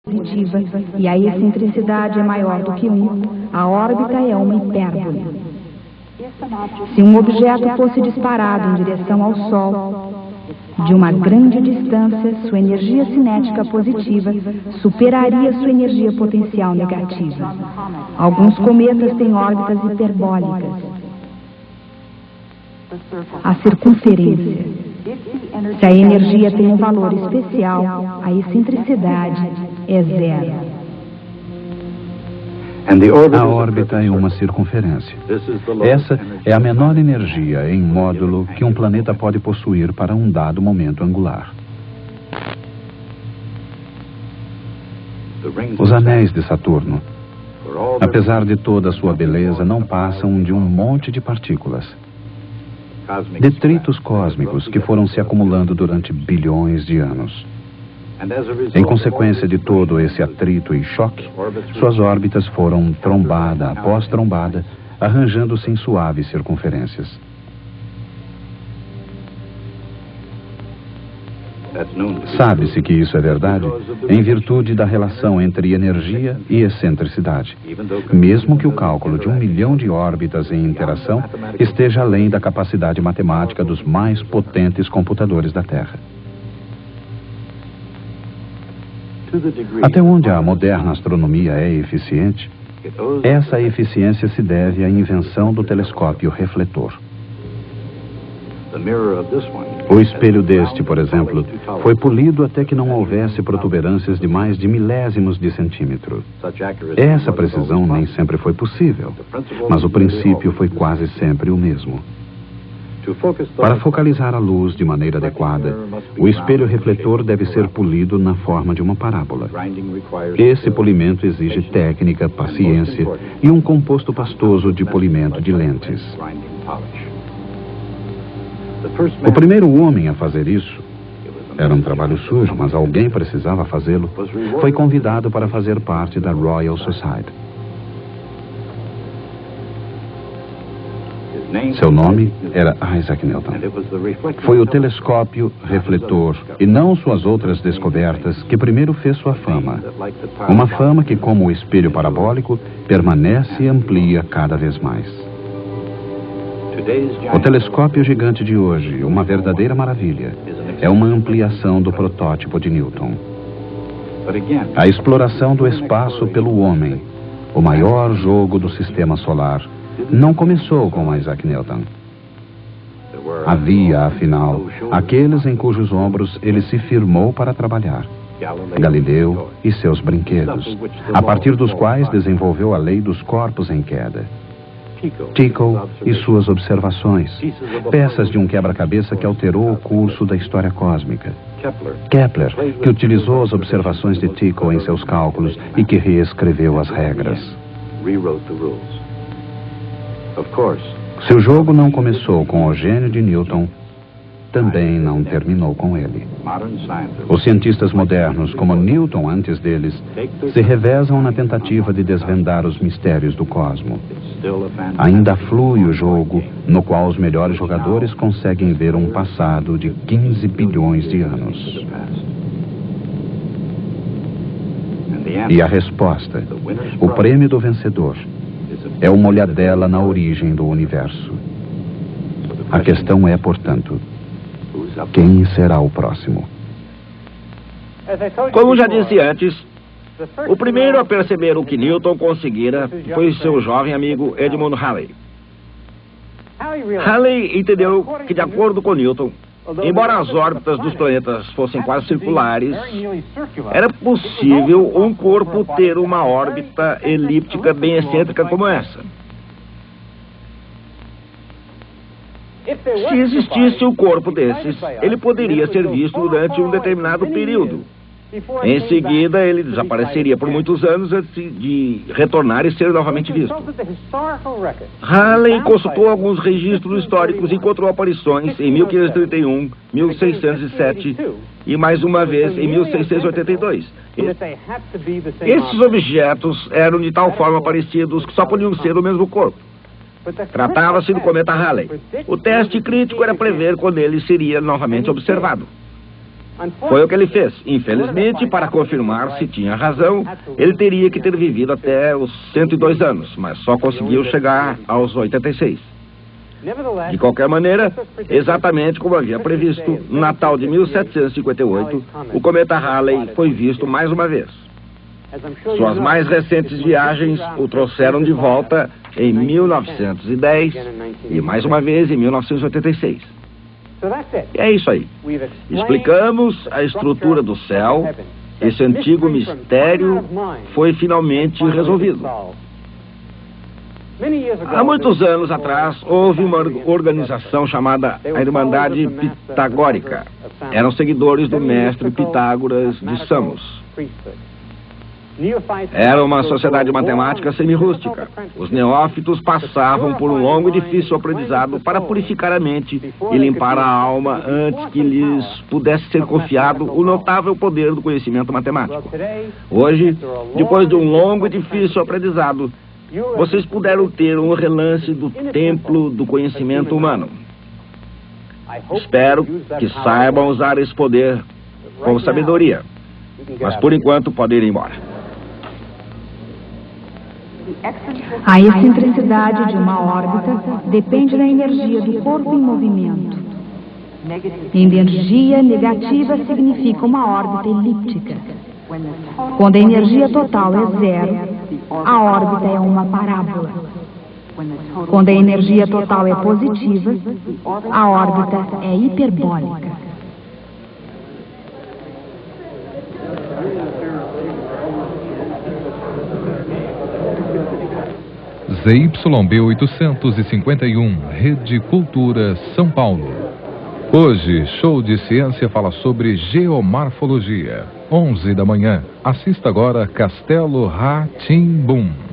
positiva e a excentricidade é maior do que 1, a órbita é uma hipérbole. Se um objeto fosse disparado em direção ao Sol, de uma grande distância, sua energia cinética positiva superaria sua energia potencial negativa. Alguns cometas têm órbitas hiperbólicas. A circunferência. Se a energia tem um valor especial, a excentricidade é 0. A órbita é uma circunferência. Essa é a menor energia em módulo que um planeta pode possuir para um dado momento angular. Os anéis de Saturno, apesar de toda a sua beleza, não passam de um monte de partículas. Detritos cósmicos que foram se acumulando durante bilhões de anos. Em consequência de todo esse atrito e choque, suas órbitas foram trombada após trombada, arranjando-se em suaves circunferências. Sabe-se que isso é verdade em virtude da relação entre energia e excentricidade, mesmo que o cálculo de 1 milhão de órbitas em interação esteja além da capacidade matemática dos mais potentes computadores da Terra. Até onde a moderna astronomia é eficiente, essa eficiência se deve à invenção do telescópio refletor. O espelho deste, por exemplo, foi polido até que não houvesse protuberâncias de mais de milésimos de centímetro. Essa precisão nem sempre foi possível, mas o princípio foi quase sempre o mesmo. Para focalizar a luz de maneira adequada, o espelho refletor deve ser polido na forma de uma parábola. Esse polimento exige técnica, paciência e um composto pastoso de polimento de lentes. O primeiro homem a fazer isso, era um trabalho sujo, mas alguém precisava fazê-lo, foi convidado para fazer parte da Royal Society. Seu nome era Isaac Newton. Foi o telescópio refletor e não suas outras descobertas que primeiro fez sua fama. Uma fama que, como o espelho parabólico, permanece e amplia cada vez mais. O telescópio gigante de hoje, uma verdadeira maravilha, é uma ampliação do protótipo de Newton. A exploração do espaço pelo homem, o maior jogo do sistema solar, não começou com Isaac Newton. Havia, afinal, aqueles em cujos ombros ele se firmou para trabalhar. Galileu e seus brinquedos, a partir dos quais desenvolveu a lei dos corpos em queda. Tycho e suas observações, peças de um quebra-cabeça que alterou o curso da história cósmica. Kepler, que utilizou as observações de Tycho em seus cálculos e que reescreveu as regras. Se o jogo não começou com o gênio de Newton, também não terminou com ele. Os cientistas modernos, como Newton antes deles, se revezam na tentativa de desvendar os mistérios do cosmo. Ainda flui o jogo, no qual os melhores jogadores conseguem ver um passado de 15 bilhões de anos. E a resposta, o prêmio do vencedor, é uma olhadela na origem do universo. A questão é, portanto, quem será o próximo? Como já disse antes, o primeiro a perceber o que Newton conseguira foi seu jovem amigo Edmund Halley. Halley entendeu que, de acordo com Newton, embora as órbitas dos planetas fossem quase circulares, era possível um corpo ter uma órbita elíptica bem excêntrica como essa. Se existisse um corpo desses, ele poderia ser visto durante um determinado período. Em seguida, ele desapareceria por muitos anos antes de retornar e ser novamente visto. Halley consultou alguns registros históricos e encontrou aparições em 1531, 1607 e mais uma vez em 1682. Esses objetos eram de tal forma parecidos que só podiam ser o mesmo corpo. Tratava-se do cometa Halley. O teste crítico era prever quando ele seria novamente observado. Foi o que ele fez. Infelizmente, para confirmar se tinha razão, ele teria que ter vivido até os 102 anos, mas só conseguiu chegar aos 86. De qualquer maneira, exatamente como havia previsto, no Natal de 1758, o cometa Halley foi visto mais uma vez. Suas mais recentes viagens o trouxeram de volta em 1910 e mais uma vez em 1986. E é isso aí. Explicamos a estrutura do céu. Esse antigo mistério foi finalmente resolvido. Há muitos anos atrás, houve uma organização chamada a Irmandade Pitagórica. Eram seguidores do mestre Pitágoras de Samos. Era uma sociedade matemática semi-rústica. Os neófitos passavam por um longo e difícil aprendizado para purificar a mente e limpar a alma antes que lhes pudesse ser confiado o notável poder do conhecimento matemático. Hoje, depois de um longo e difícil aprendizado, vocês puderam ter um relance do templo do conhecimento humano. Espero que saibam usar esse poder com sabedoria. Mas por enquanto podem ir embora. A excentricidade de uma órbita depende da energia do corpo em movimento. Energia negativa significa uma órbita elíptica. Quando a energia total é zero, a órbita é uma parábola. Quando a energia total é positiva, a órbita é hiperbólica. ZYB 851, Rede Cultura, São Paulo. Hoje, show de ciência fala sobre geomorfologia. 11 da manhã. Assista agora Castelo Rá-Tim-Bum.